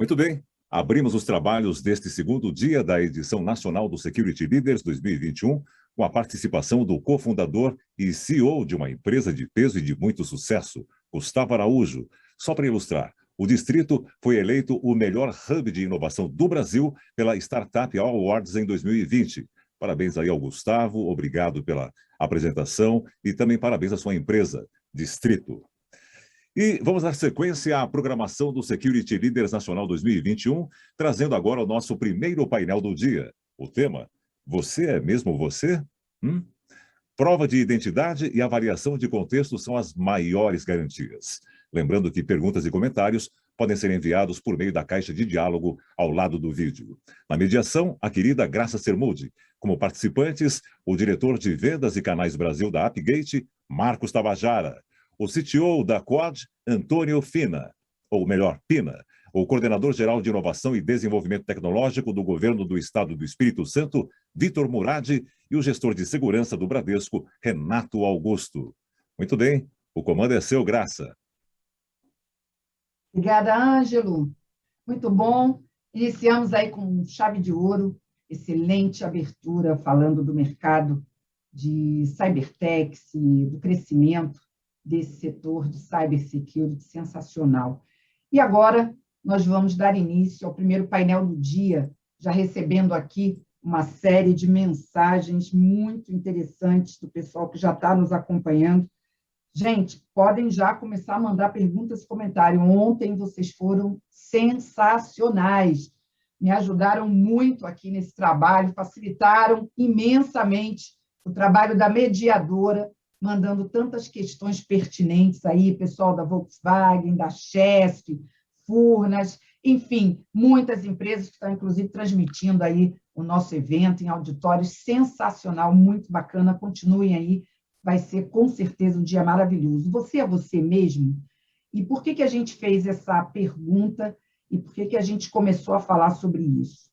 Muito bem, abrimos os trabalhos deste segundo dia da edição nacional do Security Leaders 2021, com a participação do cofundador e CEO de uma empresa de peso e de muito sucesso, Gustavo Araújo. Só para ilustrar, o Distrito foi eleito o melhor hub de inovação do Brasil pela Startup Awards em 2020. Parabéns aí ao Gustavo, obrigado pela apresentação e também parabéns à sua empresa, Distrito. E vamos dar sequência à programação do Security Leaders Nacional 2021, trazendo agora o nosso primeiro painel do dia. O tema, você é mesmo você? Prova de identidade e avaliação de contexto são as maiores garantias. Lembrando que perguntas e comentários podem ser enviados por meio da caixa de diálogo ao lado do vídeo. Na mediação, a querida Graça Sermude. Como participantes, o diretor de Vendas e Canais Brasil da Appgate, Marcos Tabajara. O CTO da Quad, Antônio Fina, ou melhor, Pina, o coordenador-geral de Inovação e Desenvolvimento Tecnológico do Governo do Estado do Espírito Santo, Vitor Murad, e o gestor de segurança do Bradesco, Renato Augusto. Muito bem, o comando é seu, Graça. Obrigada, Ângelo. Muito bom. Iniciamos aí com chave de ouro, excelente abertura falando do mercado de cybertech, do crescimento desse setor de cybersecurity sensacional. E agora nós vamos dar início ao primeiro painel do dia, já recebendo aqui uma série de mensagens muito interessantes do pessoal que já está nos acompanhando. Gente, podem já começar a mandar perguntas e comentários. Ontem vocês foram sensacionais, me ajudaram muito aqui nesse trabalho, facilitaram imensamente o trabalho da mediadora, mandando tantas questões pertinentes aí, pessoal da Volkswagen, da Chesf, Furnas, enfim, muitas empresas que estão, inclusive, transmitindo aí o nosso evento em auditórios sensacional, muito bacana, continuem aí, vai ser, com certeza, um dia maravilhoso. Você é você mesmo? E por que a gente fez essa pergunta e por que a gente começou a falar sobre isso?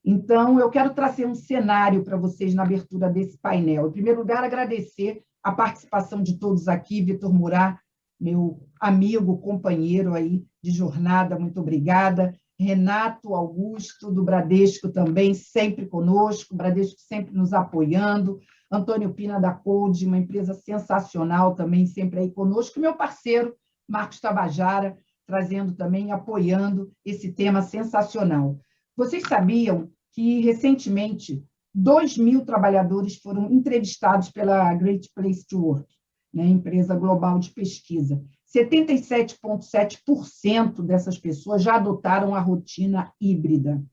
Então, eu quero trazer um cenário para vocês na abertura desse painel. Em primeiro lugar, agradecer a participação de todos aqui, Vitor Murad, meu amigo, companheiro aí de jornada, muito obrigada. Renato Augusto, do Bradesco também, sempre conosco, Bradesco sempre nos apoiando. Antônio Pina, da Code, uma empresa sensacional também, sempre aí conosco. Meu parceiro, Marcos Tabajara, trazendo também, apoiando esse tema sensacional. Vocês sabiam que, recentemente, 2.000 trabalhadores foram entrevistados pela Great Place to Work, né, empresa global de pesquisa. 77,7% dessas pessoas já adotaram a rotina híbrida.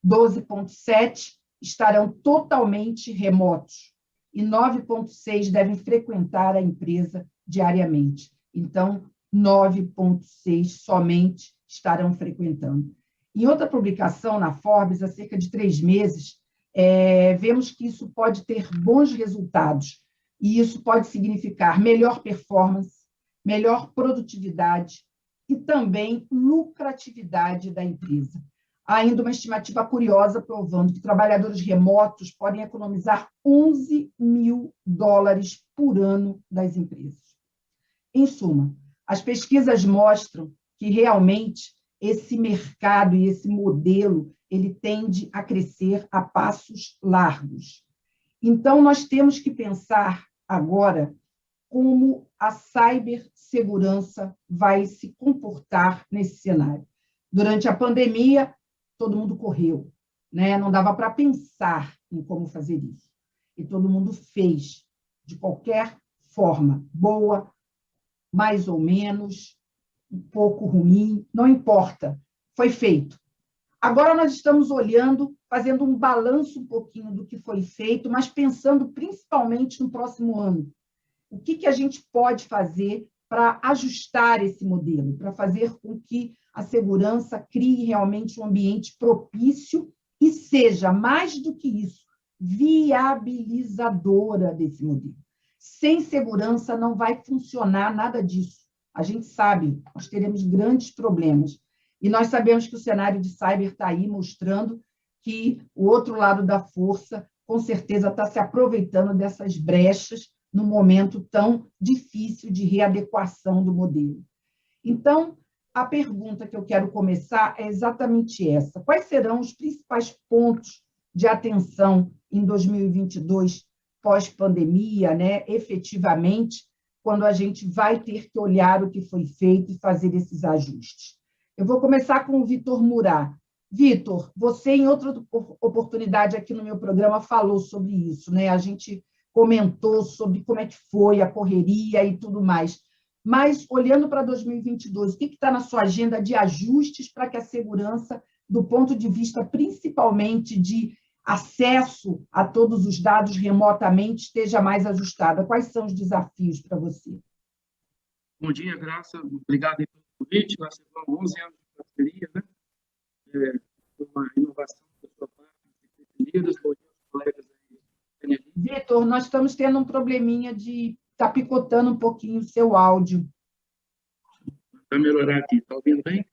12,7% estarão totalmente remotos e 9,6% devem frequentar a empresa diariamente. Então, 9,6% somente estarão frequentando. Em outra publicação na Forbes, há cerca de 3 meses, vemos que isso pode ter bons resultados, e isso pode significar melhor performance, melhor produtividade e também lucratividade da empresa. Há ainda uma estimativa curiosa provando que trabalhadores remotos podem economizar $11 mil por ano das empresas. Em suma, as pesquisas mostram que realmente esse mercado e esse modelo ele tende a crescer a passos largos. Então, nós temos que pensar agora como a cibersegurança vai se comportar nesse cenário. Durante a pandemia, todo mundo correu, né? Não dava para pensar em como fazer isso. E todo mundo fez, de qualquer forma, boa, mais ou menos, um pouco ruim, não importa, foi feito. Agora nós estamos olhando, fazendo um balanço um pouquinho do que foi feito, mas pensando principalmente no próximo ano. O que a gente pode fazer para ajustar esse modelo, para fazer com que a segurança crie realmente um ambiente propício e seja, mais do que isso, viabilizadora desse modelo. Sem segurança não vai funcionar nada disso. A gente sabe, nós teremos grandes problemas. E nós sabemos que o cenário de cyber está aí mostrando que o outro lado da força, com certeza, está se aproveitando dessas brechas num momento tão difícil de readequação do modelo. Então, a pergunta que eu quero começar é exatamente essa. Quais serão os principais pontos de atenção em 2022, pós-pandemia, né, efetivamente, quando a gente vai ter que olhar o que foi feito e fazer esses ajustes? Eu vou começar com o Vitor Murat. Vitor, você, em outra oportunidade aqui no meu programa, falou sobre isso, né? A gente comentou sobre como é que foi a correria e tudo mais. Mas, olhando para 2022, o que está na sua agenda de ajustes para que a segurança, do ponto de vista principalmente de acesso a todos os dados remotamente, esteja mais ajustada? Quais são os desafios para você? Bom dia, Graça. Obrigado pelo convite. Nós temos 11 anos de parceria, né? Uma inovação da sua parte. Bom dia, colegas aí. Vitor, nós estamos tendo um probleminha de estar picotando um pouquinho o seu áudio. Vai melhorar aqui. Está ouvindo bem?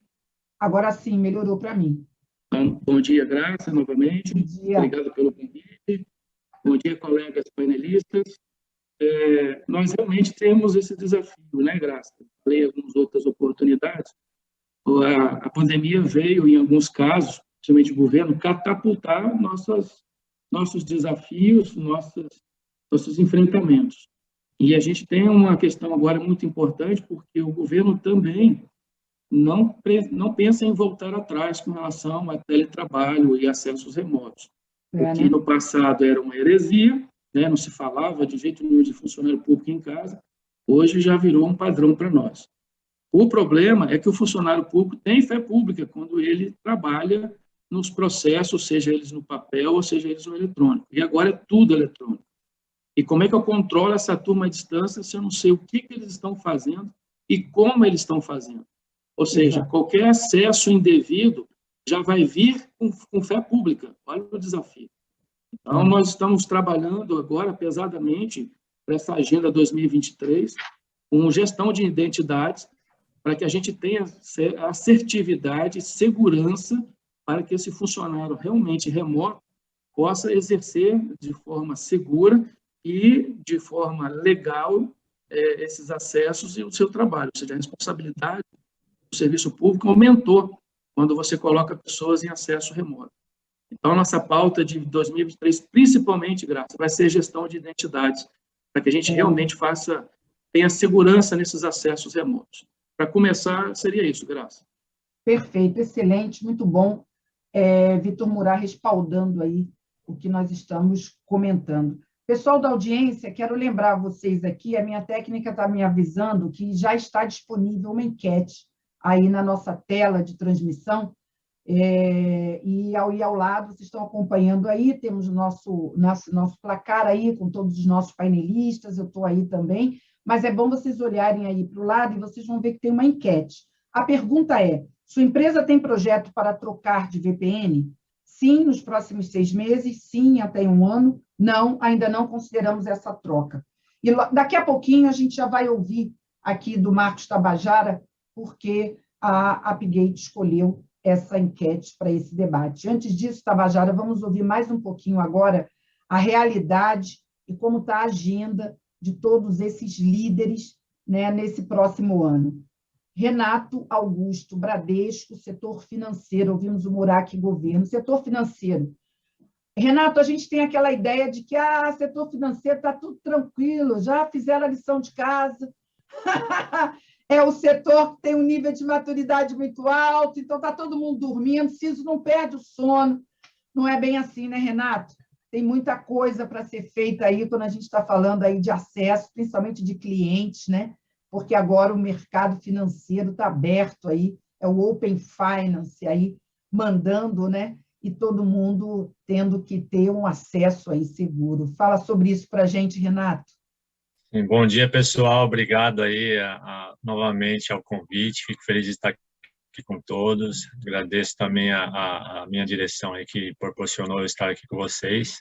Agora sim, melhorou para mim. Então, bom dia, Graça, novamente. Bom dia. Obrigado pelo convite. Bom dia, colegas painelistas. Nós realmente temos esse desafio, né, Graça? Falei em algumas outras oportunidades. A pandemia veio, em alguns casos, principalmente o governo, catapultar nossos desafios, nossos enfrentamentos. E a gente tem uma questão agora muito importante, porque o governo também não pensa em voltar atrás com relação a teletrabalho e acessos remotos. O que no passado era uma heresia, né? Não se falava de jeito nenhum de funcionário público em casa, hoje já virou um padrão para nós. O problema é que o funcionário público tem fé pública quando ele trabalha nos processos, seja eles no papel ou seja eles no eletrônico. E agora é tudo eletrônico. E como é que eu controlo essa turma à distância se eu não sei o que eles estão fazendo e como eles estão fazendo? Ou seja, qualquer acesso indevido já vai vir com fé pública. Olha o desafio. Então, nós estamos trabalhando agora pesadamente para essa agenda 2023, com gestão de identidades, para que a gente tenha assertividade e segurança para que esse funcionário realmente remoto possa exercer de forma segura e de forma legal esses acessos e o seu trabalho. Ou seja, a responsabilidade do serviço público aumentou quando você coloca pessoas em acesso remoto. Então, nossa pauta de 2023, principalmente, Graça, vai ser gestão de identidades, para que a gente realmente tenha segurança nesses acessos remotos. Para começar, seria isso, Graça. Perfeito, excelente, muito bom. Vitor Murat respaldando aí o que nós estamos comentando. Pessoal da audiência, quero lembrar vocês aqui, a minha técnica está me avisando que já está disponível uma enquete aí na nossa tela de transmissão, e ao lado, vocês estão acompanhando aí, temos nosso placar aí com todos os nossos painelistas, eu estou aí também, mas é bom vocês olharem aí para o lado e vocês vão ver que tem uma enquete. A pergunta é: sua empresa tem projeto para trocar de VPN? Sim, nos próximos 6 meses, sim, até 1 ano. Não, ainda não consideramos essa troca. E daqui a pouquinho a gente já vai ouvir aqui do Marcos Tabajara, porque a Upgate escolheu essa enquete para esse debate. Antes disso, Tabajara, vamos ouvir mais um pouquinho agora a realidade e como está a agenda de todos esses líderes, né, nesse próximo ano. Renato Augusto, Bradesco, setor financeiro, ouvimos o Murat, governo, setor financeiro. Renato, a gente tem aquela ideia de que setor financeiro está tudo tranquilo, já fizeram a lição de casa, é o setor que tem um nível de maturidade muito alto, então está todo mundo dormindo, Ciso não perde o sono. Não é bem assim, né, Renato? Tem muita coisa para ser feita aí quando a gente está falando aí de acesso, principalmente de clientes, né? Porque agora o mercado financeiro está aberto aí, é o Open Finance aí, mandando, né? E todo mundo tendo que ter um acesso aí seguro. Fala sobre isso para a gente, Renato. Sim, bom dia, pessoal. Obrigado aí novamente ao convite. Fico feliz de estar aqui com todos. Agradeço também a minha direção aí que proporcionou eu estar aqui com vocês.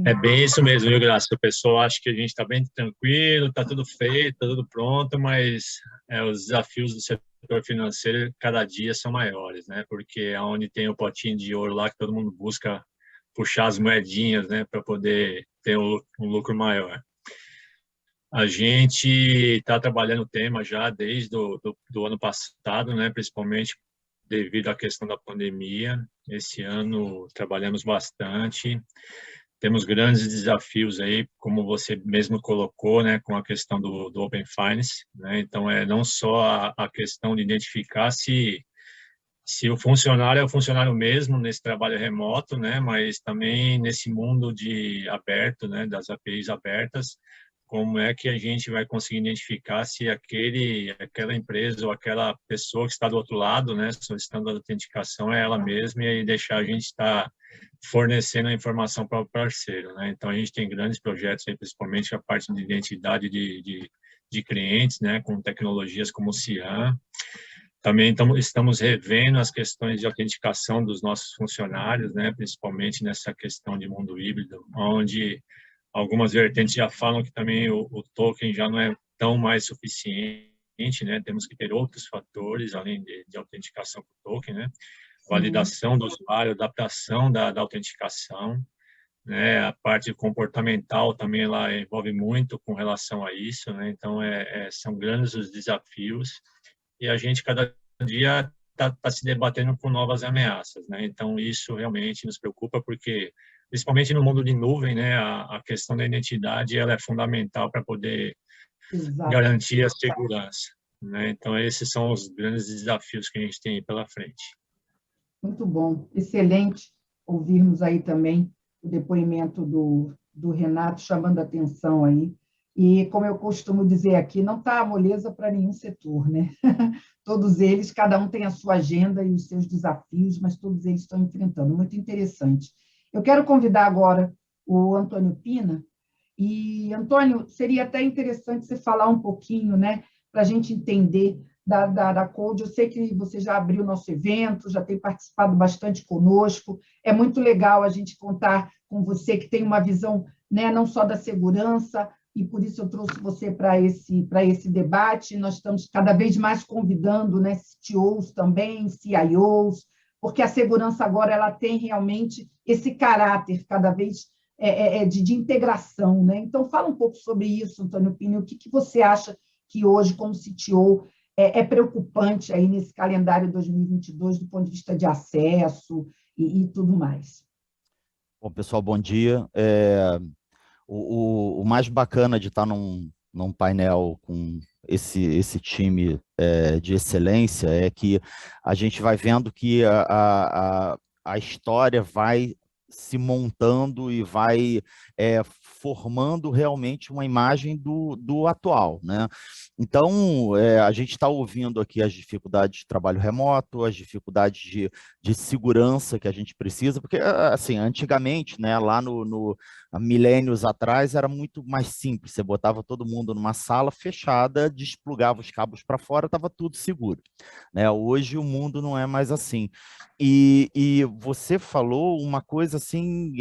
É bem isso mesmo, viu, Graça? O pessoal acha que a gente está bem tranquilo, está tudo feito, está tudo pronto, mas os desafios do setor financeiro cada dia são maiores, né? Porque é onde tem o potinho de ouro lá que todo mundo busca puxar as moedinhas, né, para poder ter um lucro maior. A gente está trabalhando o tema já desde do ano passado, né, principalmente devido à questão da pandemia. Esse ano trabalhamos bastante. Temos grandes desafios aí, como você mesmo colocou, né, com a questão do Open Finance, né? Então, não só a questão de identificar se o funcionário é o funcionário mesmo nesse trabalho remoto, né, mas também nesse mundo de aberto, né, das APIs abertas, como é que a gente vai conseguir identificar se aquela empresa ou aquela pessoa que está do outro lado, né, solicitando a autenticação é ela mesma e deixar a gente estar fornecendo a informação para o parceiro, né? Então, a gente tem grandes projetos aí, principalmente a parte de identidade de clientes, né, com tecnologias como o CIAM. Também estamos revendo as questões de autenticação dos nossos funcionários, né, principalmente nessa questão de mundo híbrido, onde algumas vertentes já falam que também o token já não é tão mais suficiente, né, temos que ter outros fatores além de autenticação com o token, né, validação do usuário, adaptação da autenticação, né, a parte comportamental também ela envolve muito com relação a isso, né, então são grandes os desafios e a gente cada dia está se debatendo com novas ameaças, né? Então isso realmente nos preocupa porque, principalmente no mundo de nuvem, né, a questão da identidade ela é fundamental para poder garantir a segurança, né? Então esses são os grandes desafios que a gente tem aí pela frente. Muito bom, excelente ouvirmos aí também o depoimento do Renato chamando a atenção aí. E, como eu costumo dizer aqui, não está moleza para nenhum setor, né? Todos eles, cada um tem a sua agenda e os seus desafios, mas todos eles estão enfrentando. Muito interessante. Eu quero convidar agora o Antônio Pina. E, Antônio, seria até interessante você falar um pouquinho, né, para a gente entender da Code. Eu sei que você já abriu o nosso evento, já tem participado bastante conosco. É muito legal a gente contar com você, que tem uma visão, né, não só da segurança, e por isso eu trouxe você para esse debate. Nós estamos cada vez mais convidando, né, CTOs também, CIOs, porque a segurança agora ela tem realmente esse caráter cada vez de integração, né? Então, fala um pouco sobre isso, Antônio Pini, o que você acha que hoje, como CTO, é preocupante aí nesse calendário 2022 do ponto de vista de acesso e tudo mais. Bom, pessoal, bom dia. O mais bacana de estar num painel com esse time de excelência é que a gente vai vendo que a história vai se montando e vai formando realmente uma imagem do atual, né? Então, a gente está ouvindo aqui as dificuldades de trabalho remoto, as dificuldades de segurança que a gente precisa, porque, assim, antigamente, né, lá há milênios atrás, era muito mais simples, você botava todo mundo numa sala fechada, desplugava os cabos para fora, estava tudo seguro, né? Hoje o mundo não é mais assim. E você falou uma coisa assim,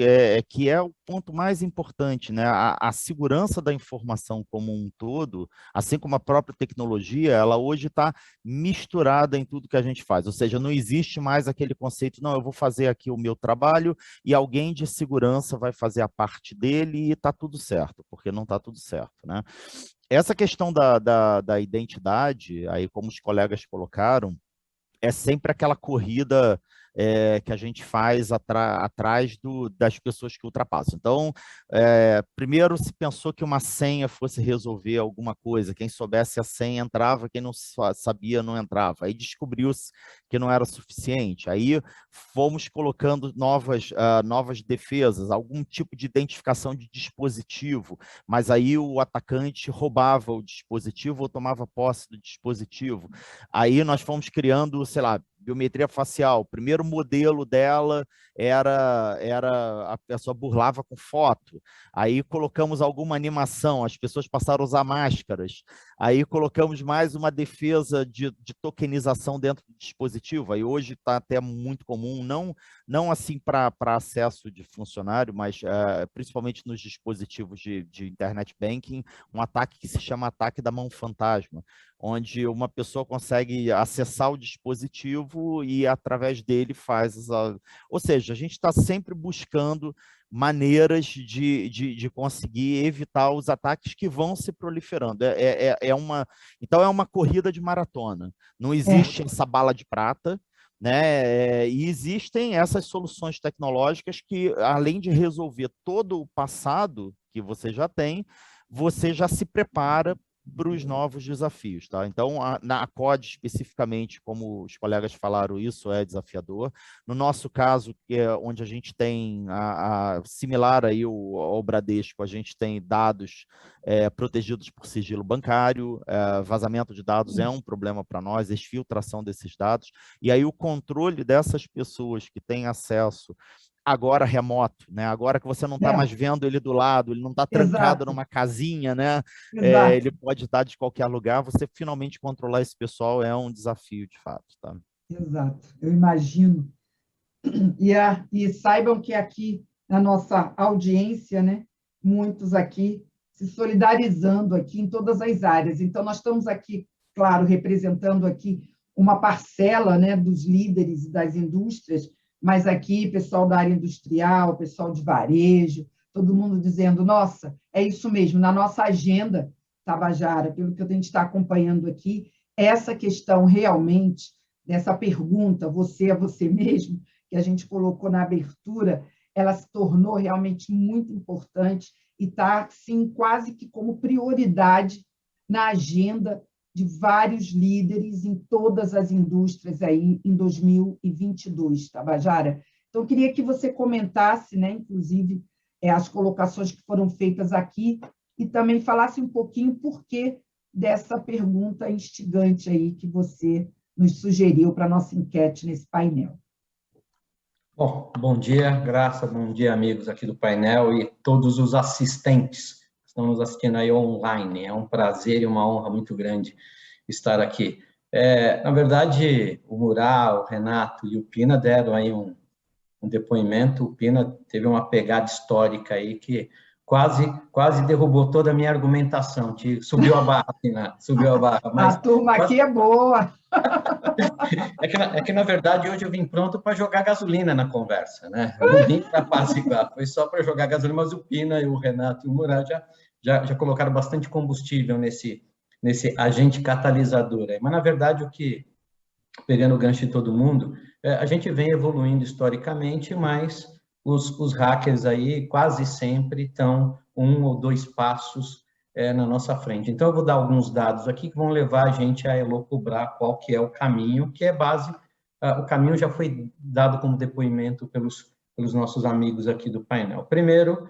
que é o ponto mais importante, né? A segurança da informação como um todo, assim como a própria tecnologia, ela hoje está misturada em tudo que a gente faz. Ou seja, não existe mais aquele conceito, não, eu vou fazer aqui o meu trabalho e alguém de segurança vai fazer a parte dele e está tudo certo, porque não está tudo certo, né? Essa questão da identidade, aí como os colegas colocaram, é sempre aquela corrida que a gente faz atrás das pessoas que ultrapassam. Então, primeiro se pensou que uma senha fosse resolver alguma coisa, quem soubesse a senha entrava, quem não sabia não entrava. Aí descobriu-se que não era suficiente. Aí fomos colocando novas defesas, algum tipo de identificação de dispositivo, mas aí o atacante roubava o dispositivo ou tomava posse do dispositivo. Aí nós fomos criando, sei lá, biometria facial. O primeiro modelo dela era a pessoa burlava com foto. Aí colocamos alguma animação, as pessoas passaram a usar máscaras. Aí colocamos mais uma defesa de tokenização dentro do dispositivo. Aí hoje está até muito comum, não assim para acesso de funcionário, mas principalmente nos dispositivos de internet banking, um ataque que se chama ataque da mão fantasma, onde uma pessoa consegue acessar o dispositivo e, através dele, ou seja, a gente está sempre buscando maneiras de conseguir evitar os ataques que vão se proliferando. Então, é uma corrida de maratona. Não existe essa bala de prata, né? E existem essas soluções tecnológicas que, além de resolver todo o passado que você já tem, você já se prepara para os novos desafios, tá? Então, na COD especificamente, como os colegas falaram, isso é desafiador. No nosso caso, que é onde a gente tem similar aí ao Bradesco, a gente tem dados protegidos por sigilo bancário, vazamento de dados é um problema para nós, exfiltração desses dados, e aí o controle dessas pessoas que têm acesso agora remoto, né? Agora que você não está mais vendo ele do lado, ele não está trancado numa casinha, né? Ele pode estar de qualquer lugar, você finalmente controlar esse pessoal é um desafio de fato, tá? Exato, eu imagino. E saibam que aqui na nossa audiência, né, muitos aqui se solidarizando aqui em todas as áreas. Então, nós estamos aqui, claro, representando aqui uma parcela, né, dos líderes e das indústrias, mas aqui, pessoal da área industrial, pessoal de varejo, todo mundo dizendo, nossa, é isso mesmo, na nossa agenda, Tabajara, pelo que a gente está acompanhando aqui, essa questão realmente, dessa pergunta, você é você mesmo, que a gente colocou na abertura, ela se tornou realmente muito importante e está, sim, quase que como prioridade na agenda de vários líderes em todas as indústrias aí em 2022, Tabajara. Então, eu queria que você comentasse, né, inclusive, as colocações que foram feitas aqui e também falasse um pouquinho por que dessa pergunta instigante aí que você nos sugeriu para a nossa enquete nesse painel. Bom dia, Graça, bom dia, amigos aqui do painel e todos os assistentes que estão nos assistindo aí online. É um prazer e uma honra muito grande estar aqui. Na verdade, o Mural, o Renato e o Pina deram aí um depoimento. O Pina teve uma pegada histórica aí que quase derrubou toda a minha argumentação. Subiu a barra, Pina, subiu a barra. Mas a turma aqui é boa. É que, na verdade, hoje eu vim pronto para jogar gasolina na conversa, né? Eu não vim para apaziguar, foi só para jogar gasolina, mas o Pina, o Renato e o Mural já colocaram bastante combustível nesse agente catalisador. Mas, na verdade, pegando o gancho de todo mundo, a gente vem evoluindo historicamente, mas os hackers aí quase sempre estão 1 ou 2 passos na nossa frente. Então, eu vou dar alguns dados aqui que vão levar a gente a elocubrar qual que é o caminho, que é base, o caminho já foi dado como depoimento pelos nossos amigos aqui do painel. Primeiro,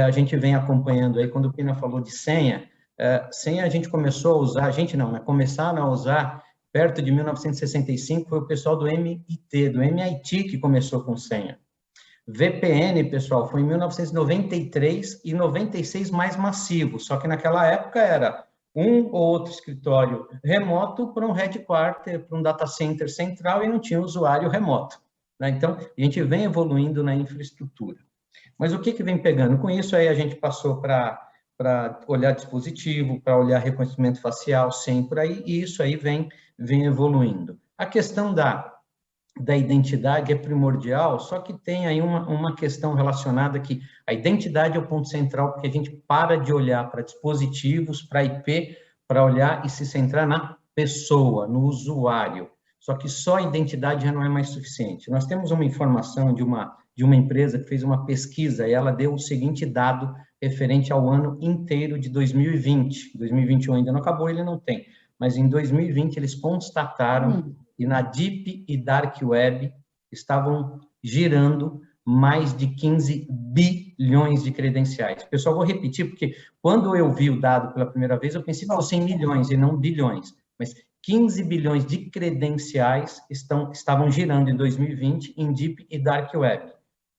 a gente vem acompanhando aí, quando o Pina falou de senha a gente começou a usar, começaram a usar perto de 1965, foi o pessoal do MIT que começou com senha. VPN, pessoal, foi em 1993 e 96 mais massivo, só que naquela época era um ou outro escritório remoto para um headquarter, para um data center central e não tinha usuário remoto, né? Então, a gente vem evoluindo na infraestrutura. Mas o que vem pegando? Com isso aí a gente passou para olhar dispositivo, para olhar reconhecimento facial, sem por aí, e isso aí vem evoluindo. A questão da identidade é primordial, só que tem aí uma questão relacionada que a identidade é o ponto central, porque a gente para de olhar para dispositivos, para IP, para olhar e se centrar na pessoa, no usuário. Só que só a identidade já não é mais suficiente. Nós temos uma informação de uma empresa que fez uma pesquisa e ela deu o seguinte dado referente ao ano inteiro de 2020. 2021 ainda não acabou, ele não tem. Mas em 2020 eles constataram que na Deep e Dark Web estavam girando mais de 15 bilhões de credenciais. Pessoal, vou repetir, porque quando eu vi o dado pela primeira vez, eu pensei que fossem milhões e não bilhões. Mas 15 bilhões de credenciais estavam girando em 2020 em Deep e Dark Web.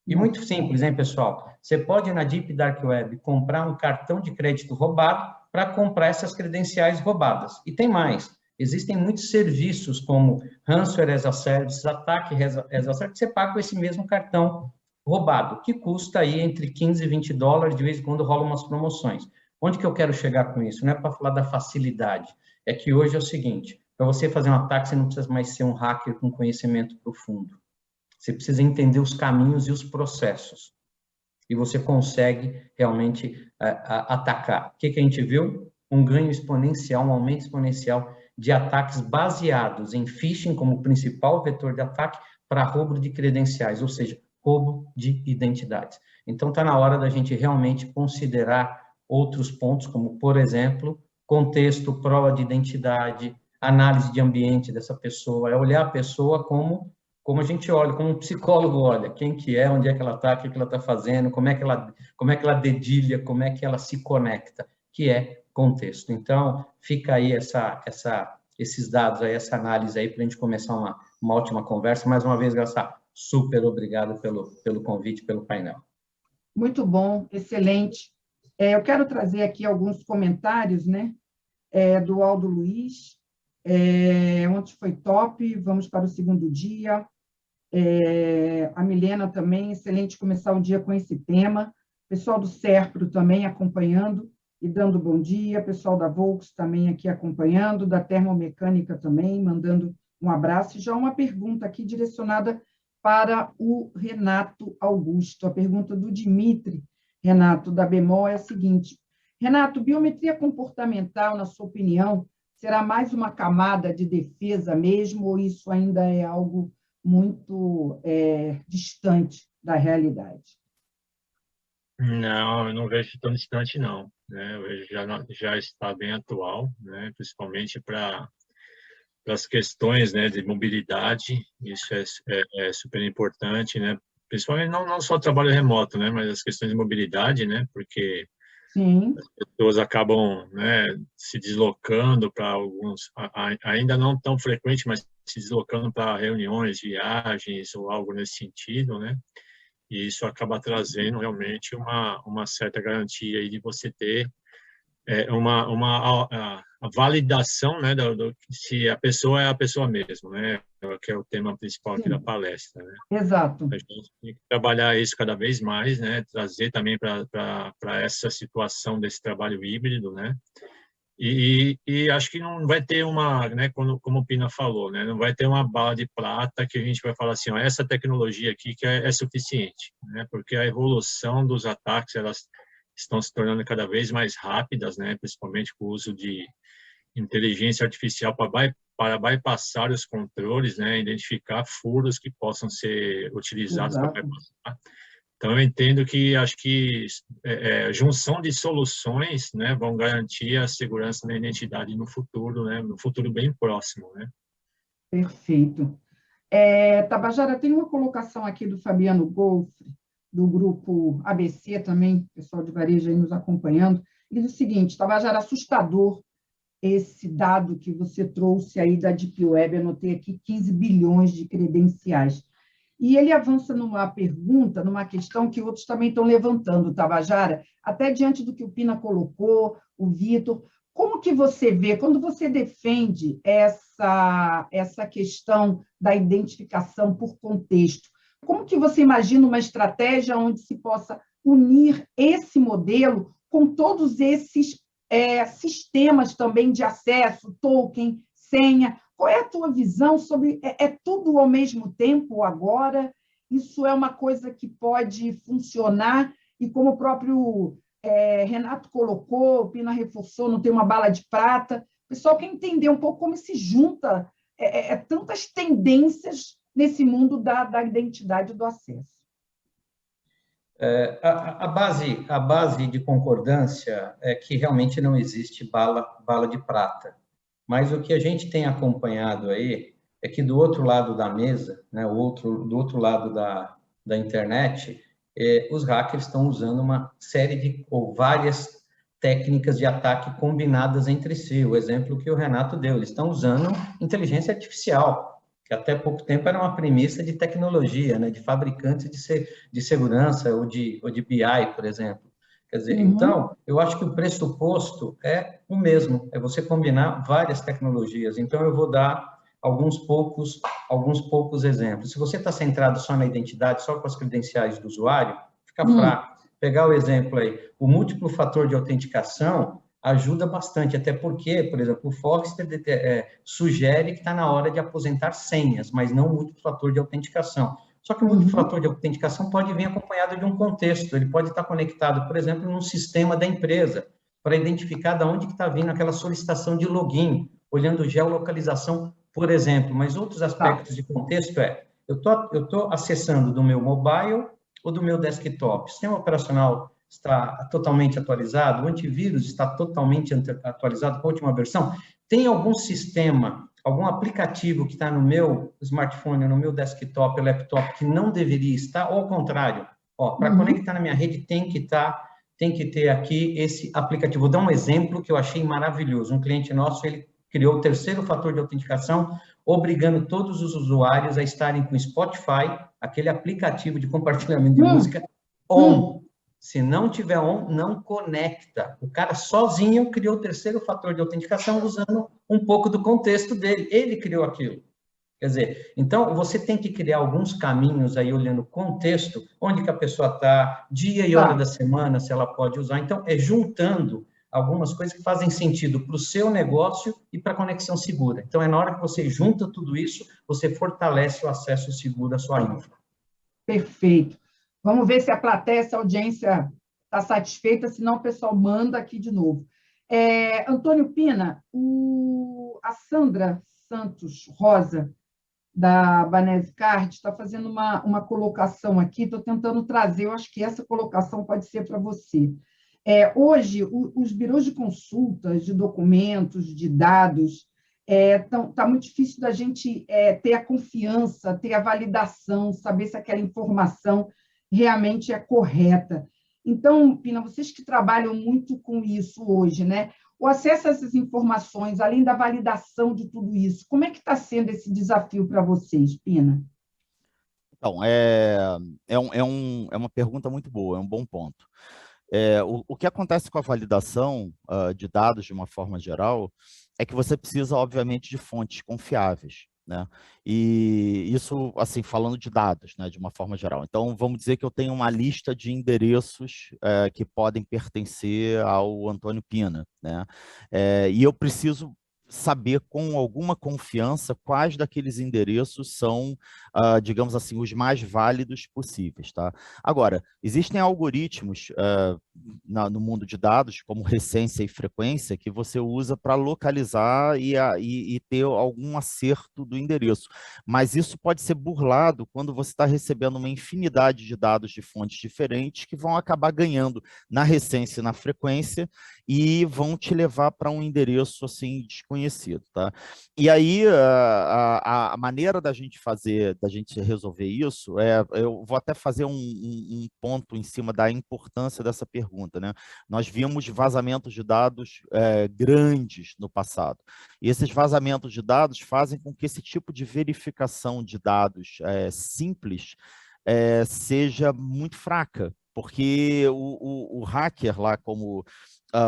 E muito simples, hein, pessoal? Você pode, na Deep e Dark Web, comprar um cartão de crédito roubado para comprar essas credenciais roubadas. E tem mais. Existem muitos serviços como Ransomware as a Service, Ataque as a Service, que você paga com esse mesmo cartão roubado, que custa aí entre 15 e 20 dólares, de vez em quando rolam umas promoções. Onde que eu quero chegar com isso? Não é para falar da facilidade, é que hoje é o seguinte, para você fazer um ataque, você não precisa mais ser um hacker com conhecimento profundo. Você precisa entender os caminhos e os processos. e você consegue realmente atacar. O que a gente viu? Um ganho exponencial, um aumento exponencial de ataques baseados em phishing como principal vetor de ataque para roubo de credenciais, ou seja, roubo de identidades. Então, está na hora da gente realmente considerar outros pontos, como, por exemplo, contexto, prova de identidade, análise de ambiente dessa pessoa, é olhar a pessoa como a gente olha, como um psicólogo olha, quem que é, onde é que ela está, o que ela está fazendo, como é que ela dedilha, como é que ela se conecta, que é contexto. Então, fica aí esses dados, aí, essa análise aí, para a gente começar uma ótima conversa. Mais uma vez, Graça, super obrigado pelo convite, pelo painel. Muito bom, excelente. Eu quero trazer aqui alguns comentários, né, do Aldo Luiz. Ontem foi top, vamos para o segundo dia. A Milena também, excelente começar o dia com esse tema. Pessoal do Serpro também acompanhando e dando bom dia. Pessoal da Volks também aqui acompanhando, da Termomecânica também, mandando um abraço. E já uma pergunta aqui direcionada para o Renato Augusto. A pergunta do Dimitri, Renato, da Bemol, é a seguinte. Renato, biometria comportamental, na sua opinião, será mais uma camada de defesa mesmo, ou isso ainda é algo muito distante da realidade? Não, eu não vejo tão distante, não. Né? Eu vejo já está bem atual, né? Principalmente para as questões, né, de mobilidade. Isso é super importante, né? Principalmente não só trabalho remoto, né, mas as questões de mobilidade, né? Porque Sim. as pessoas acabam, né, se deslocando para ainda não tão frequente, mas se deslocando para reuniões, viagens ou algo nesse sentido, né? E isso acaba trazendo realmente uma certa garantia aí de você ter a validação, né, se a pessoa é a pessoa mesmo, né? Que é o tema principal aqui da palestra, né? Exato. A gente tem que trabalhar isso cada vez mais, né? Trazer também para essa situação desse trabalho híbrido, né? E acho que não vai ter né, como o Pina falou, né? Não vai ter uma bala de prata que a gente vai falar assim, ó, essa tecnologia aqui que é suficiente, né? Porque a evolução dos ataques, elas estão se tornando cada vez mais rápidas, né? Principalmente com o uso de inteligência artificial para bypassar os controles, né? Identificar furos que possam ser utilizados para bypassar. Então, eu entendo que, acho que junção de soluções, né, vão garantir a segurança da identidade no futuro, né, no futuro bem próximo, né? Perfeito. Tabajara, tem uma colocação aqui do Fabiano Golfre, do grupo ABC também, pessoal de varejo aí nos acompanhando. Ele diz o seguinte, Tabajara, assustador esse dado que você trouxe aí da Deep Web, anotei aqui 15 bilhões de credenciais. E ele avança numa pergunta, numa questão que outros também estão levantando, Tabajara, até diante do que o Pina colocou, o Vitor. Como que você vê, quando você defende essa questão da identificação por contexto, como que você imagina uma estratégia onde se possa unir esse modelo com todos esses sistemas também de acesso, token, senha? Qual é a tua visão sobre... É tudo ao mesmo tempo agora? Isso é uma coisa que pode funcionar? E como o próprio Renato colocou, o Pina reforçou, não tem uma bala de prata. O pessoal quer entender um pouco como se junta tantas tendências nesse mundo da identidade do acesso. A base de concordância é que realmente não existe bala de prata. Mas o que a gente tem acompanhado aí é que do outro lado da mesa, né, do outro lado da internet, os hackers estão usando uma série ou várias técnicas de ataque combinadas entre si. O exemplo que o Renato deu, eles estão usando inteligência artificial, que até pouco tempo era uma premissa de tecnologia, né, de fabricantes de segurança ou de BI, por exemplo. Quer dizer, então, eu acho que o pressuposto é o mesmo, é você combinar várias tecnologias. Então, eu vou dar alguns poucos exemplos. Se você está centrado só na identidade, só com as credenciais do usuário, fica fraco. Pegar o exemplo aí, o múltiplo fator de autenticação ajuda bastante, até porque, por exemplo, o Forrester sugere que está na hora de aposentar senhas, mas não múltiplo fator de autenticação. Só que o multifator de autenticação pode vir acompanhado de um contexto, ele pode estar conectado, por exemplo, num sistema da empresa, para identificar de onde que está vindo aquela solicitação de login, olhando geolocalização, por exemplo. Mas outros aspectos de contexto eu estou acessando do meu mobile ou do meu desktop. O sistema operacional está totalmente atualizado, o antivírus está totalmente atualizado com a última versão. Tem algum sistema, algum aplicativo que está no meu smartphone, no meu desktop, laptop, que não deveria estar, ou ao contrário, para conectar na minha rede tem que ter aqui esse aplicativo. Vou dar um exemplo que eu achei maravilhoso. Um cliente nosso, ele criou o terceiro fator de autenticação, obrigando todos os usuários a estarem com o Spotify, aquele aplicativo de compartilhamento de música, on. Se não tiver on, não conecta. O cara sozinho criou o terceiro fator de autenticação usando um pouco do contexto dele. Ele criou aquilo. Quer dizer, então você tem que criar alguns caminhos aí olhando o contexto, onde que a pessoa está, dia e hora da semana, se ela pode usar. Então, juntando algumas coisas que fazem sentido para o seu negócio e para a conexão segura. Então, na hora que você junta tudo isso, você fortalece o acesso seguro à sua infra. Perfeito. Vamos ver se a plateia, se a audiência está satisfeita, senão o pessoal manda aqui de novo. Antônio Pina, a Sandra Santos Rosa, da Banese Card, está fazendo uma colocação aqui, estou tentando trazer, eu acho que essa colocação pode ser para você. Hoje, os birôs de consultas, de documentos, de dados, está muito difícil da gente ter a confiança, ter a validação, saber se aquela informação realmente é correta. Então, Pina, vocês que trabalham muito com isso hoje, né? O acesso a essas informações, além da validação de tudo isso, como é que está sendo esse desafio para vocês, Pina? Então, é uma pergunta muito boa, é um bom ponto. O que acontece com a validação de dados, de uma forma geral, é que você precisa, obviamente, de fontes confiáveis, né? E isso, assim, falando de dados, né, de uma forma geral. Então, vamos dizer que eu tenho uma lista de endereços que podem pertencer ao Antônio Pina, né? E eu preciso saber com alguma confiança quais daqueles endereços são, digamos assim, os mais válidos possíveis, tá? Agora, existem algoritmos no mundo de dados, como recência e frequência, que você usa para localizar e ter algum acerto do endereço. Mas isso pode ser burlado quando você está recebendo uma infinidade de dados de fontes diferentes que vão acabar ganhando na recência e na frequência e vão te levar para um endereço assim desconhecido, tá? E aí a maneira da gente resolver isso eu vou até fazer um ponto em cima da importância dessa pergunta, né? Nós vimos vazamentos de dados grandes no passado. E esses vazamentos de dados fazem com que esse tipo de verificação de dados simples seja muito fraca, porque o hacker lá, como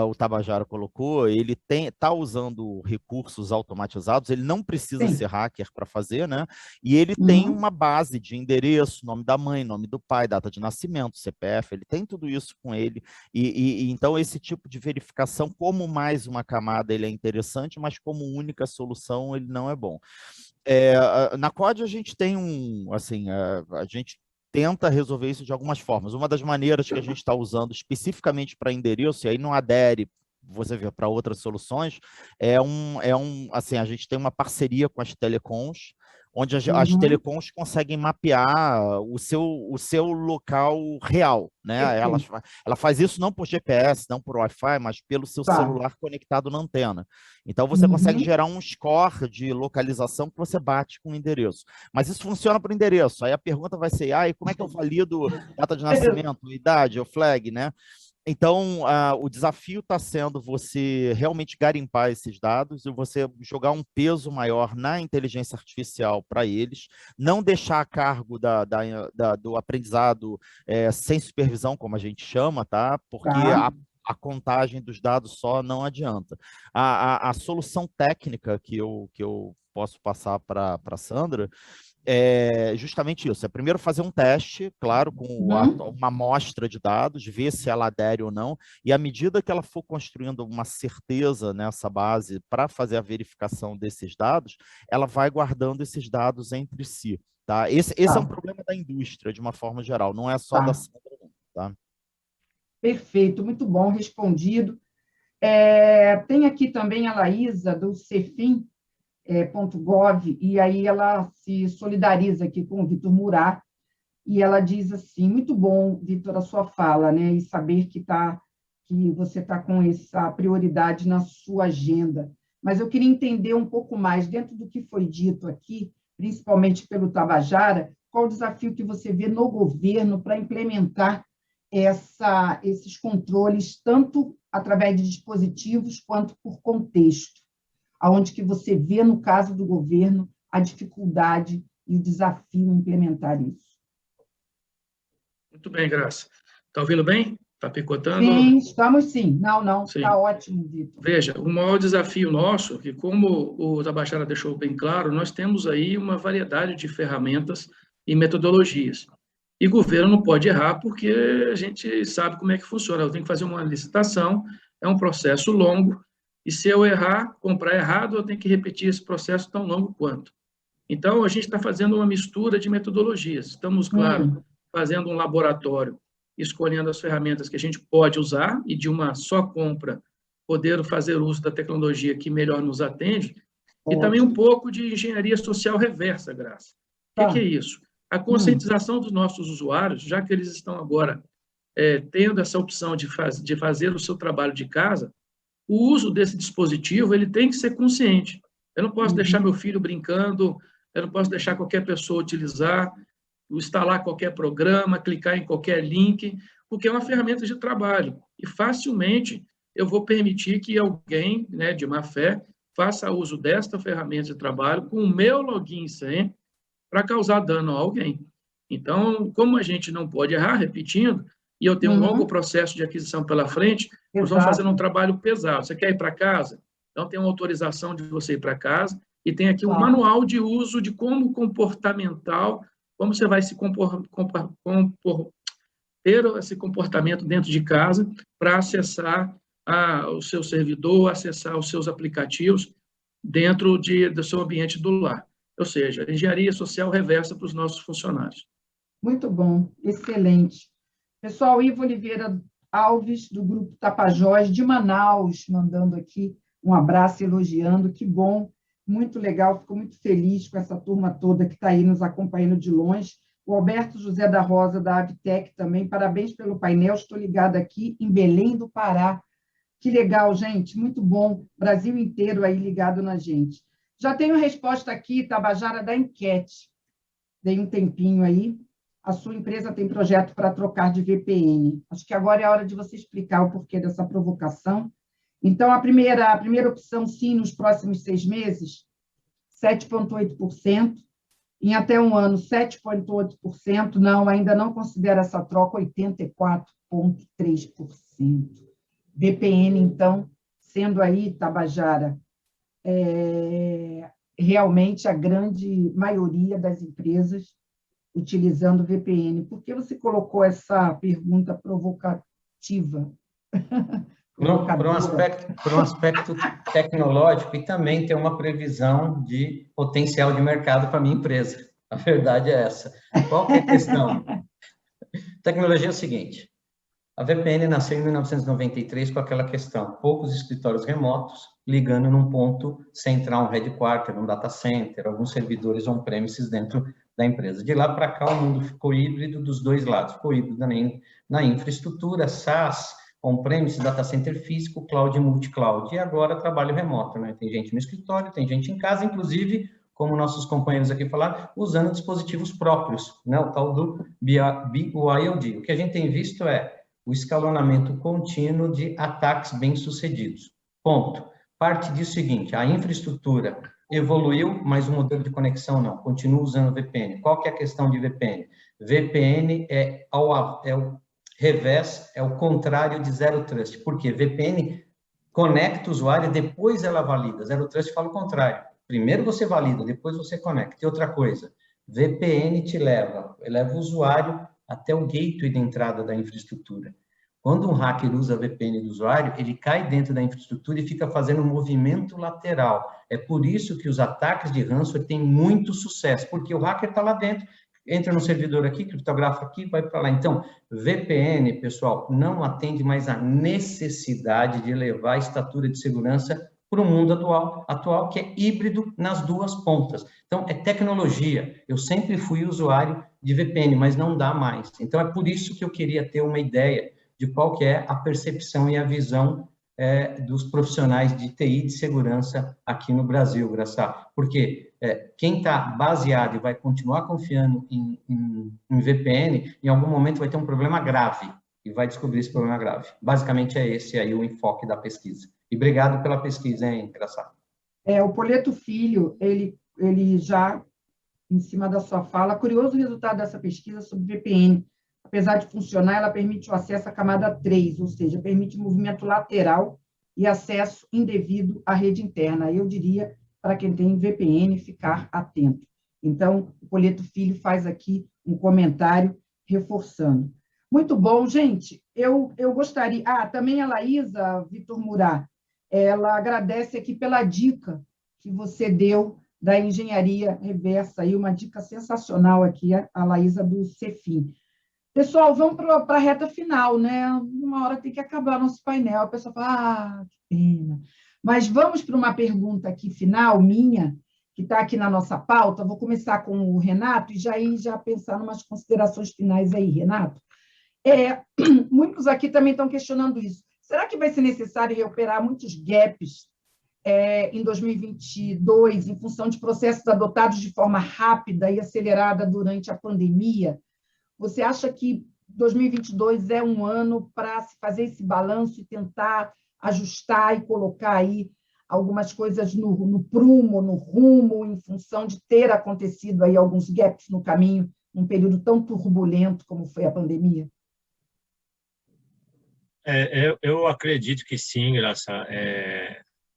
o Tabajara colocou, ele está usando recursos automatizados, ele não precisa ser hacker para fazer, né? E ele tem uma base de endereço, nome da mãe, nome do pai, data de nascimento, CPF, ele tem tudo isso com ele, e então esse tipo de verificação, como mais uma camada, ele é interessante, mas como única solução, ele não é bom. Na COD a gente tem a gente tenta resolver isso de algumas formas. Uma das maneiras que a gente está usando especificamente para endereço, e aí não adere, você vê, para outras soluções, assim, a gente tem uma parceria com as telecoms, onde as telecoms conseguem mapear o seu local real, né? Ela faz isso não por GPS, não por Wi-Fi, mas pelo seu celular conectado na antena. Então, você consegue gerar um score de localização que você bate com o endereço. Mas isso funciona por endereço. Aí a pergunta vai ser, e como é que eu valido data de nascimento, idade, o flag, né? Então, o desafio está sendo você realmente garimpar esses dados e você jogar um peso maior na inteligência artificial para eles, não deixar a cargo do aprendizado sem supervisão, como a gente chama, tá? Porque a contagem dos dados só não adianta. A solução técnica que eu posso passar para a Sandra é justamente isso. É primeiro fazer um teste, claro, com uma amostra de dados, ver se ela adere ou não, e à medida que ela for construindo uma certeza nessa base para fazer a verificação desses dados, ela vai guardando esses dados entre si. Tá? Esse é um problema da indústria, de uma forma geral, não é só da Sandra, tá? Perfeito, muito bom, respondido. Tem aqui também a Laísa, do Cefim, .gov, e aí ela se solidariza aqui com o Vitor Murat, e ela diz assim, muito bom, Vitor, a sua fala, né, e saber que você está com essa prioridade na sua agenda, mas eu queria entender um pouco mais, dentro do que foi dito aqui, principalmente pelo Tabajara, qual o desafio que você vê no governo para implementar esses controles, tanto através de dispositivos quanto por contexto, aonde que você vê, no caso do governo, a dificuldade e o desafio em implementar isso. Muito bem, Graça. Está ouvindo bem? Está picotando? Sim, estamos sim. Não, Sim. Está ótimo, Vitor. Veja, o maior desafio nosso, que como o Tabajara deixou bem claro, nós temos aí uma variedade de ferramentas e metodologias. E o governo não pode errar, porque a gente sabe como é que funciona. Eu tenho que fazer uma licitação, é um processo longo, e se eu errar, comprar errado, eu tenho que repetir esse processo tão longo quanto. Então, a gente está fazendo uma mistura de metodologias. Estamos, claro, fazendo um laboratório, escolhendo as ferramentas que a gente pode usar e de uma só compra poder fazer uso da tecnologia que melhor nos atende, e também um pouco de engenharia social reversa, Graça. O que é isso? A conscientização dos nossos usuários, já que eles estão agora tendo essa opção de fazer o seu trabalho de casa, o uso desse dispositivo ele tem que ser consciente. Eu não posso deixar meu filho brincando, eu não posso deixar qualquer pessoa utilizar, instalar qualquer programa, clicar em qualquer link, porque é uma ferramenta de trabalho. E facilmente eu vou permitir que alguém, né, de má fé, faça uso desta ferramenta de trabalho com o meu login e senha para causar dano a alguém. Então, como a gente não pode errar, repetindo, e eu tenho um longo processo de aquisição pela frente, nós vamos fazendo um trabalho pesado. Você quer ir para casa? Então, tem uma autorização de você ir para casa, e tem aqui um manual de uso de como comportamental, como você vai se ter esse comportamento dentro de casa para acessar o seu servidor, acessar os seus aplicativos dentro do seu ambiente do lar. Ou seja, engenharia social reversa para os nossos funcionários. Muito bom, excelente. Pessoal, Ivo Oliveira Alves, do Grupo Tapajós, de Manaus, mandando aqui um abraço, elogiando, que bom, muito legal, fico muito feliz com essa turma toda que está aí nos acompanhando de longe. O Alberto José da Rosa, da Avtec, também, parabéns pelo painel, estou ligada aqui em Belém do Pará. Que legal, gente, muito bom, Brasil inteiro aí ligado na gente. Já tenho resposta aqui, Tabajara, da enquete. Dei um tempinho aí. A sua empresa tem projeto para trocar de VPN. Acho que agora é a hora de você explicar o porquê dessa provocação. Então, a primeira opção, sim, nos próximos 6 meses, 7,8%. Em até um ano, 7,8%. Não, ainda não considera essa troca, 84,3%. VPN, então, sendo aí, Tabajara, realmente a grande maioria das empresas utilizando VPN. Por que você colocou essa pergunta provocativa? Por um aspecto tecnológico e também tem uma previsão de potencial de mercado para a minha empresa. A verdade é essa. Qual que é a questão? Tecnologia é o seguinte, a VPN nasceu em 1993 com aquela questão, poucos escritórios remotos ligando num ponto central, um headquarter, um data center, alguns servidores on-premises dentro da empresa. De lá para cá, o mundo ficou híbrido dos dois lados, ficou híbrido na infraestrutura, SaaS, on-premise, data center físico, cloud e multi-cloud. E agora trabalho remoto, né? Tem gente no escritório, tem gente em casa, inclusive, como nossos companheiros aqui falaram, usando dispositivos próprios, né? O tal do BYOD. O que a gente tem visto é o escalonamento contínuo de ataques bem-sucedidos. Ponto. Parte disso seguinte, a infraestrutura evoluiu, mas o modelo de conexão não, continua usando VPN. Qual que é a questão de VPN? VPN é o revés, é o contrário de Zero Trust. Por quê? VPN conecta o usuário, depois ela valida. Zero Trust fala o contrário. Primeiro você valida, depois você conecta. E outra coisa, VPN te leva o usuário até o gateway de entrada da infraestrutura. Quando um hacker usa a VPN do usuário, ele cai dentro da infraestrutura e fica fazendo um movimento lateral. É por isso que os ataques de ransomware têm muito sucesso, porque o hacker está lá dentro, entra no servidor aqui, criptografa aqui, vai para lá. Então, VPN, pessoal, não atende mais à necessidade de levar a estatura de segurança para o mundo atual, que é híbrido nas duas pontas. Então, é tecnologia. Eu sempre fui usuário de VPN, mas não dá mais. Então, é por isso que eu queria ter uma ideia de qual que é a percepção e a visão dos profissionais de TI de segurança aqui no Brasil, Graça. Porque quem está baseado e vai continuar confiando em VPN, em algum momento vai ter um problema grave e vai descobrir esse problema grave. Basicamente é esse aí o enfoque da pesquisa. E obrigado pela pesquisa, hein, Graça? O Poleto Filho, ele já, em cima da sua fala, curioso o resultado dessa pesquisa sobre VPN. Apesar de funcionar, ela permite o acesso à camada 3, ou seja, permite movimento lateral e acesso indevido à rede interna. Eu diria, para quem tem VPN, ficar atento. Então, o Poleto Filho faz aqui um comentário reforçando. Muito bom, gente. Eu gostaria... também a Laísa, Vitor Murat, ela agradece aqui pela dica que você deu da engenharia reversa, aí uma dica sensacional aqui, a Laísa do Cefim. Pessoal, vamos para a reta final, né? Uma hora tem que acabar nosso painel. A pessoa fala, que pena. Mas vamos para uma pergunta aqui final, minha, que está aqui na nossa pauta. Vou começar com o Renato e já pensar em umas considerações finais aí, Renato. Muitos aqui também estão questionando isso. Será que vai ser necessário recuperar muitos gaps em 2022, em função de processos adotados de forma rápida e acelerada durante a pandemia? Você acha que 2022 é um ano para se fazer esse balanço e tentar ajustar e colocar aí algumas coisas no prumo, no rumo, em função de ter acontecido aí alguns gaps no caminho, num período tão turbulento como foi a pandemia? Eu acredito que sim, Graça.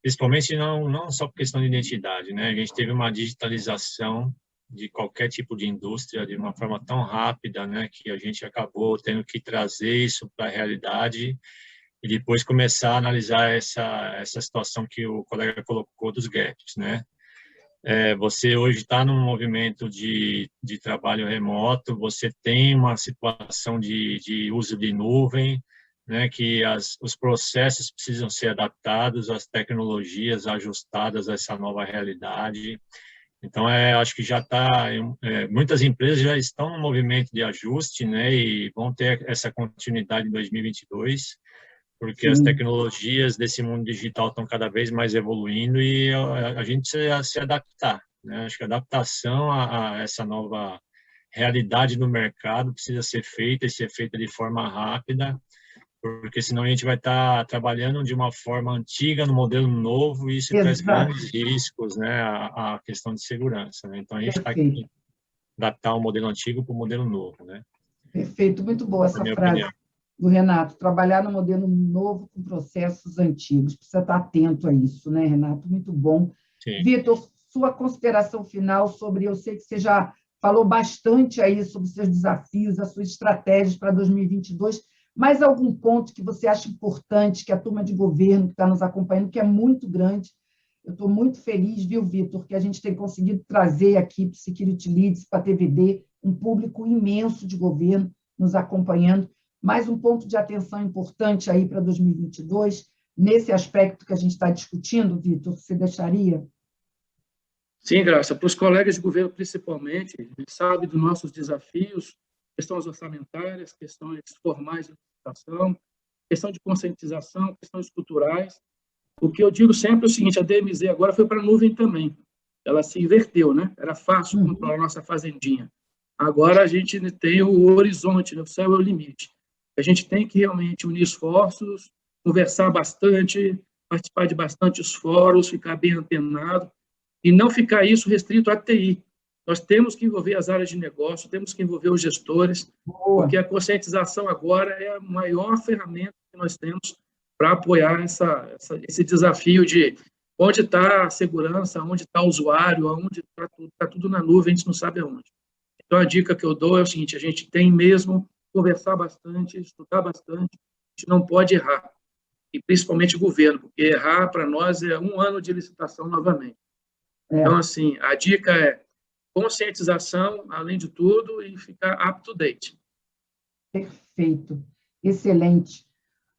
Principalmente não só por questão de identidade, né? A gente teve uma digitalização de qualquer tipo de indústria de uma forma tão rápida, né, que a gente acabou tendo que trazer isso para a realidade e depois começar a analisar essa situação que o colega colocou dos gaps, né? Você hoje está num movimento de trabalho remoto, você tem uma situação de uso de nuvem, né, que os processos precisam ser adaptados, as tecnologias ajustadas a essa nova realidade. Então, acho que já está... muitas empresas já estão no movimento de ajuste, né, e vão ter essa continuidade em 2022, porque as tecnologias desse mundo digital estão cada vez mais evoluindo e a gente precisa se adaptar, né? Acho que a adaptação a essa nova realidade no mercado precisa ser feita e ser feita de forma rápida, porque senão a gente vai estar trabalhando de uma forma antiga no modelo novo e isso traz grandes riscos, né, a questão de segurança, né? Então a gente está aqui adaptar o modelo antigo para o modelo novo, né? Perfeito, muito boa essa frase do Renato, trabalhar no modelo novo com processos antigos, precisa estar atento a isso, né, Renato? Muito bom. Sim. Vitor, sua consideração final sobre, eu sei que você já falou bastante aí sobre os seus desafios, as suas estratégias para 2022, mais algum ponto que você acha importante, que a turma de governo que está nos acompanhando, que é muito grande? Eu estou muito feliz, viu, Vitor, que a gente tem conseguido trazer aqui para o Security Leads, para a TVD, um público imenso de governo nos acompanhando. Mais um ponto de atenção importante aí para 2022, nesse aspecto que a gente está discutindo, Vitor, você deixaria? Sim, Graça, para os colegas de governo principalmente, a gente sabe dos nossos desafios, questões orçamentárias, questões formais de licitação, questão de conscientização, questões culturais. O que eu digo sempre é o seguinte, a DMZ agora foi para a nuvem também. Ela se inverteu, né? Era fácil controlar a nossa fazendinha. Agora a gente tem o horizonte, né? O céu é o limite. A gente tem que realmente unir esforços, conversar bastante, participar de bastantes fóruns, ficar bem antenado e não ficar isso restrito à TI. Nós temos que envolver as áreas de negócio, temos que envolver os gestores, porque a conscientização agora é a maior ferramenta que nós temos para apoiar esse desafio de onde está a segurança, onde está o usuário, onde está tudo na nuvem, a gente não sabe aonde. Então, a dica que eu dou é o seguinte, a gente tem mesmo conversar bastante, estudar bastante, a gente não pode errar, e principalmente o governo, porque errar para nós é 1 ano de licitação novamente. Então, assim, a dica é conscientização, além de tudo, e ficar up to date. Perfeito, excelente.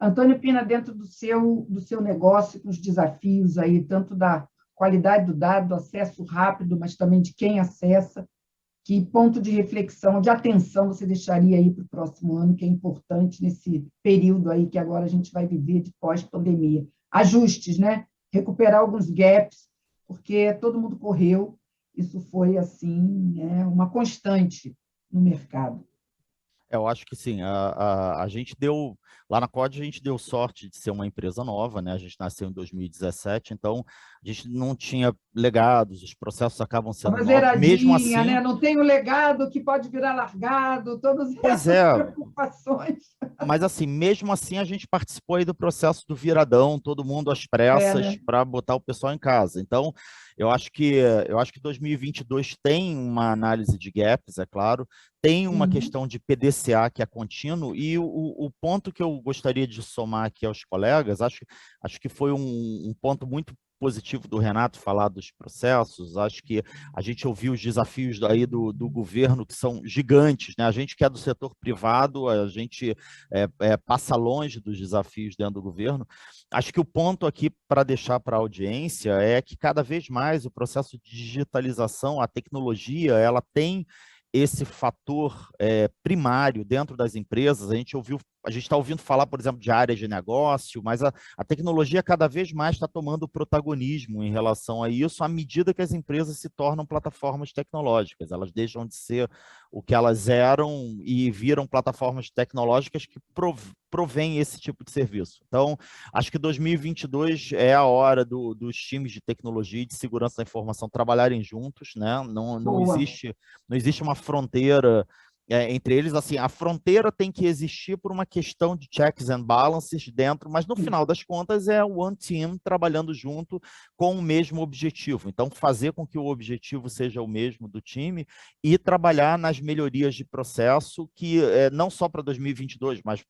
Antônio Pina, dentro do seu negócio, com os desafios aí, tanto da qualidade do dado, do acesso rápido, mas também de quem acessa, que ponto de reflexão, de atenção você deixaria aí para o próximo ano, que é importante nesse período aí que agora a gente vai viver de pós-pandemia? Ajustes, né? Recuperar alguns gaps, porque todo mundo correu, isso foi, assim, uma constante no mercado. Eu acho que sim, a gente deu, lá na COD a gente deu sorte de ser uma empresa nova, né? A gente nasceu em 2017, então a gente não tinha legados, os processos acabam sendo novos, mesmo assim... né? Não tem o legado que pode virar largado, todas essas preocupações. Mas assim, mesmo assim a gente participou aí do processo do viradão, todo mundo às pressas, né? para botar o pessoal em casa. Então, eu acho que 2022 tem uma análise de gaps, é claro, tem uma questão de PDCA que é contínuo, e o ponto que eu gostaria de somar aqui aos colegas, acho que foi um ponto muito positivo do Renato falar dos processos. Acho que a gente ouviu os desafios aí do governo, que são gigantes, né? A gente que é do setor privado, a gente passa longe dos desafios dentro do governo. Acho que o ponto aqui para deixar para a audiência é que cada vez mais o processo de digitalização, a tecnologia, ela tem esse fator primário dentro das empresas. A gente está ouvindo falar, por exemplo, de áreas de negócio, mas a tecnologia cada vez mais está tomando protagonismo em relação a isso, à medida que as empresas se tornam plataformas tecnológicas. Elas deixam de ser o que elas eram e viram plataformas tecnológicas que provém esse tipo de serviço. Então, acho que 2022 é a hora dos times de tecnologia e de segurança da informação trabalharem juntos, né? Não existe uma fronteira entre eles. Assim, a fronteira tem que existir por uma questão de checks and balances dentro, mas no final das contas é o one team trabalhando junto com o mesmo objetivo. Então, fazer com que o objetivo seja o mesmo do time e trabalhar nas melhorias de processo, que não só para 2022, mas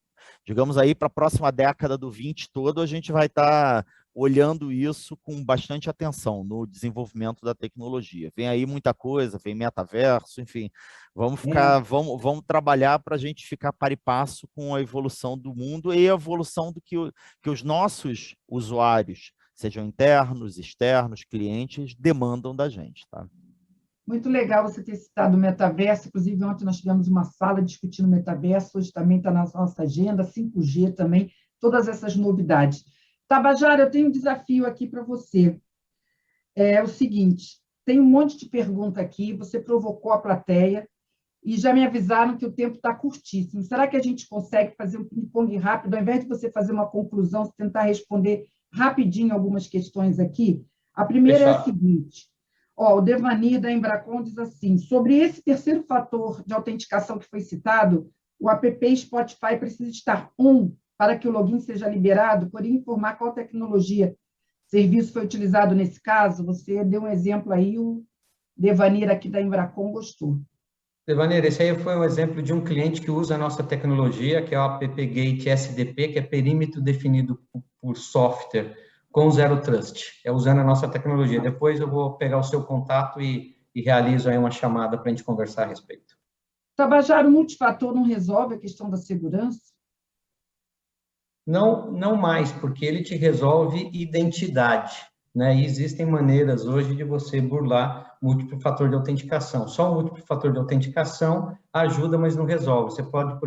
digamos aí para a próxima década do 20 todo, a gente vai estar olhando isso com bastante atenção no desenvolvimento da tecnologia. Vem aí muita coisa, vem metaverso, enfim, vamos trabalhar para a gente ficar par e passo com a evolução do mundo e a evolução do que os nossos usuários, sejam internos, externos, clientes, demandam da gente, tá? Muito legal você ter citado o metaverso. Inclusive, ontem nós tivemos uma sala discutindo o metaverso, hoje também está na nossa agenda, 5G também, todas essas novidades. Tabajara, eu tenho um desafio aqui para você. É o seguinte, tem um monte de pergunta aqui, você provocou a plateia e já me avisaram que o tempo está curtíssimo. Será que a gente consegue fazer um ping-pong rápido, ao invés de você fazer uma conclusão, você tentar responder rapidinho algumas questões aqui? A primeira é a seguinte... o Devanir da Embracon diz assim, sobre esse terceiro fator de autenticação que foi citado, o app Spotify precisa estar para que o login seja liberado, poderia informar qual tecnologia, serviço foi utilizado nesse caso? Você deu um exemplo aí, o Devanir aqui da Embracon gostou. Devanir, esse aí foi um exemplo de um cliente que usa a nossa tecnologia, que é o AppGate SDP, que é perímetro definido por software, com Zero Trust, usando a nossa tecnologia. Depois eu vou pegar o seu contato e realizo aí uma chamada para a gente conversar a respeito. Tabajara, o multifator não resolve a questão da segurança? Não mais, porque ele te resolve identidade, né? E existem maneiras hoje de você burlar múltiplo fator de autenticação. Só o múltiplo fator de autenticação ajuda, mas não resolve.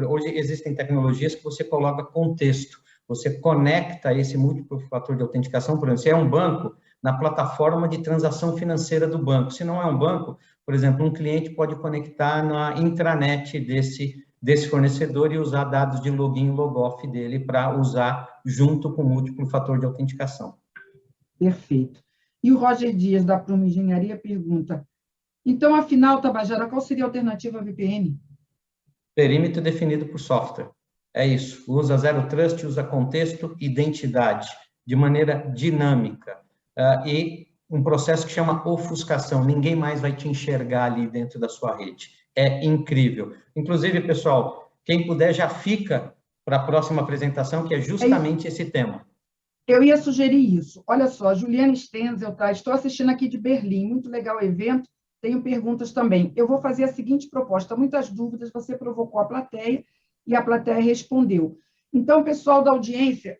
Hoje existem tecnologias que você coloca contexto. Você conecta esse múltiplo fator de autenticação, por exemplo, se é um banco, na plataforma de transação financeira do banco. Se não é um banco, por exemplo, um cliente pode conectar na intranet desse fornecedor e usar dados de login e logoff dele para usar junto com o múltiplo fator de autenticação. Perfeito. E o Roger Dias, da Prumo Engenharia, pergunta, então, afinal, Tabajara, qual seria a alternativa à VPN? Perímetro definido por software. É isso, usa Zero Trust, usa contexto, identidade, de maneira dinâmica. E um processo que chama ofuscação, ninguém mais vai te enxergar ali dentro da sua rede. é incrível. Inclusive, pessoal, quem puder já fica para a próxima apresentação, que é justamente esse tema. Eu ia sugerir isso. Olha só, Juliana Stenzel, tá? Estou assistindo aqui de Berlim, muito legal o evento, tenho perguntas também. Eu vou fazer a seguinte proposta, muitas dúvidas, você provocou a plateia e a plateia respondeu. Então, pessoal da audiência,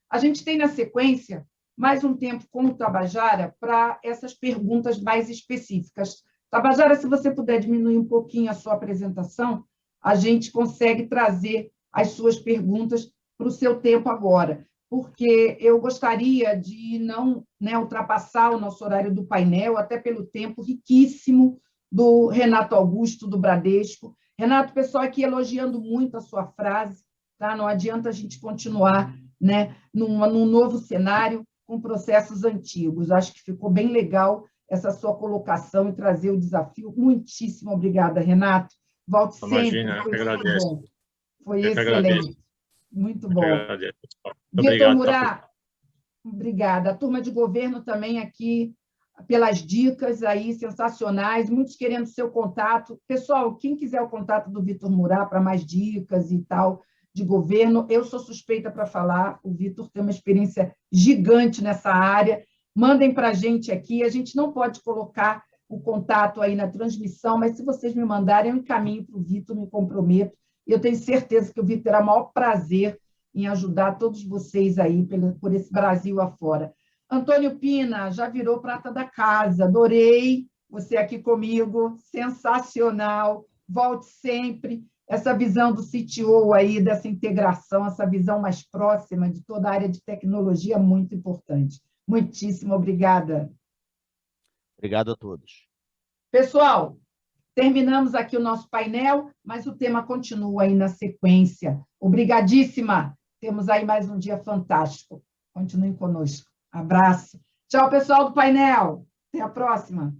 a gente tem na sequência mais um tempo com o Tabajara para essas perguntas mais específicas. Tabajara, se você puder diminuir um pouquinho a sua apresentação, a gente consegue trazer as suas perguntas para o seu tempo agora, porque eu gostaria de não ultrapassar o nosso horário do painel, até pelo tempo riquíssimo do Renato Augusto, do Bradesco. Renato, o pessoal aqui elogiando muito a sua frase, tá? Não adianta a gente continuar, né, num novo cenário com processos antigos. Acho que ficou bem legal essa sua colocação e trazer o desafio. Muitíssimo obrigada, Renato. Volte sempre. Imagina, eu que agradeço. Bom. Foi eu excelente. Muito bom. Vitor Murat, obrigada. A turma de governo também aqui, pelas dicas aí sensacionais, muitos querendo seu contato. Pessoal, quem quiser o contato do Vitor Murat para mais dicas e tal de governo, eu sou suspeita para falar, o Vitor tem uma experiência gigante nessa área. Mandem para a gente aqui, a gente não pode colocar o contato aí na transmissão, mas se vocês me mandarem, eu encaminho para o Vitor, me comprometo. Eu tenho certeza que o Vitor terá o maior prazer em ajudar todos vocês aí por esse Brasil afora. Antônio Pina, já virou prata da casa, adorei você aqui comigo, sensacional, volte sempre. Essa visão do CTO aí, dessa integração, essa visão mais próxima de toda a área de tecnologia, muito importante. Muitíssimo obrigada. Obrigado a todos. Pessoal, terminamos aqui o nosso painel, mas o tema continua aí na sequência. Obrigadíssima. Temos aí mais um dia fantástico. Continuem conosco. Abraço. Tchau, pessoal do painel. Até a próxima.